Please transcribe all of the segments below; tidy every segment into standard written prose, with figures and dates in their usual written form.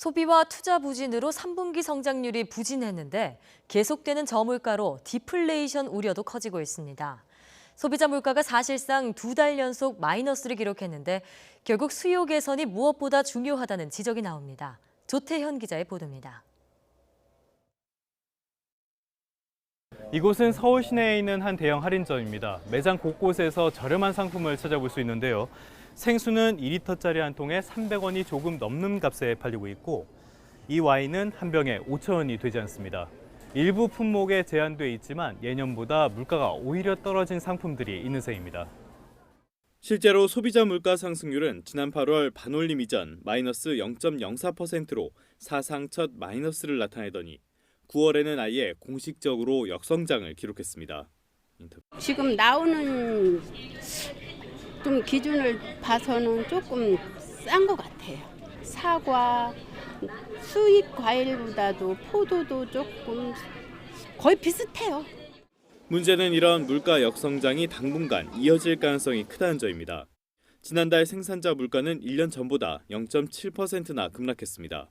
소비와 투자 부진으로 3분기 성장률이 부진했는데 계속되는 저물가로 디플레이션 우려도 커지고 있습니다. 소비자 물가가 사실상 2달 연속 마이너스를 기록했는데 결국 수요 개선이 무엇보다 중요하다는 지적이 나옵니다. 조태현 기자의 보도입니다. 이곳은 서울 시내에 있는 한 대형 할인점입니다. 매장 곳곳에서 저렴한 상품을 찾아볼 수 있는데요. 생수는 2리터짜리 한 통에 300원이 조금 넘는 값에 팔리고 있고 이 와인은 한 병에 5,000원이 되지 않습니다. 일부 품목에 제한돼 있지만 예년보다 물가가 오히려 떨어진 상품들이 있는 셈입니다. 실제로 소비자 물가 상승률은 지난 8월 반올림 이전 마이너스 0.04%로 사상 첫 마이너스를 나타내더니 9월에는 아예 공식적으로 역성장을 기록했습니다. 지금 나오는 좀 기준을 봐서는 조금 싼 것 같아요. 사과, 수입 과일보다도 포도도 조금 거의 비슷해요. 문제는 이런 물가 역성장이 당분간 이어질 가능성이 크다는 점입니다. 지난달 생산자 물가는 1년 전보다 0.7%나 급락했습니다.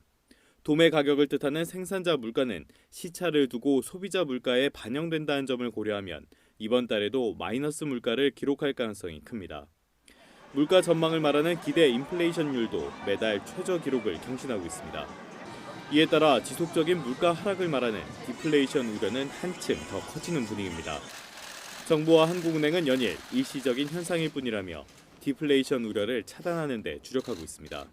도매 가격을 뜻하는 생산자 물가는 시차를 두고 소비자 물가에 반영된다는 점을 고려하면 이번 달에도 마이너스 물가를 기록할 가능성이 큽니다. 물가 전망을 말하는 기대 인플레이션율도 매달 최저 기록을 경신하고 있습니다. 이에 따라 지속적인 물가 하락을 말하는 디플레이션 우려는 한층 더 커지는 분위기입니다. 정부와 한국은행은 연일 일시적인 현상일 뿐이라며 디플레이션 우려를 차단하는 데 주력하고 있습니다.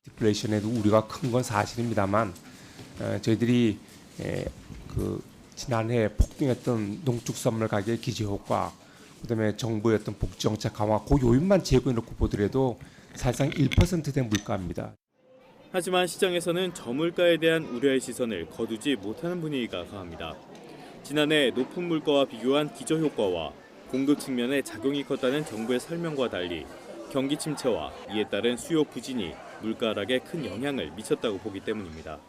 디플레이션에도 우려가 큰 건 사실입니다만 저희들이 지난해 폭등했던 농축산물 가격 기저 효과, 그다음에 정부의 어떤 복지 정책 강화, 그 요인만 제거해놓고 보더라도 사실상 1%된 물가입니다. 하지만 시장에서는 저물가에 대한 우려의 시선을 거두지 못하는 분위기가 강합니다. 지난해 높은 물가와 비교한 기저 효과와 공급 측면에 작용이 컸다는 정부의 설명과 달리 경기 침체와 이에 따른 수요 부진이 물가 하락에 큰 영향을 미쳤다고 보기 때문입니다.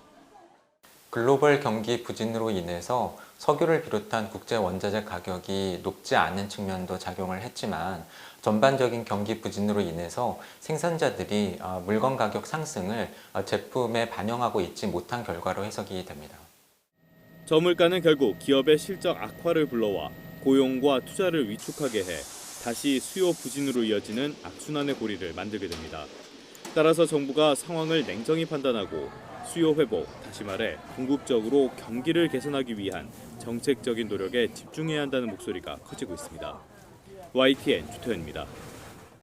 글로벌 경기 부진으로 인해서 석유를 비롯한 국제 원자재 가격이 높지 않은 측면도 작용을 했지만 전반적인 경기 부진으로 인해서 생산자들이 물건 가격 상승을 제품에 반영하고 있지 못한 결과로 해석이 됩니다. 저물가는 결국 기업의 실적 악화를 불러와 고용과 투자를 위축하게 해 다시 수요 부진으로 이어지는 악순환의 고리를 만들게 됩니다. 따라서 정부가 상황을 냉정히 판단하고 수요 회복, 다시 말해 궁극적으로 경기를 개선하기 위한 정책적인 노력에 집중해야 한다는 목소리가 커지고 있습니다. YTN 조태현입니다.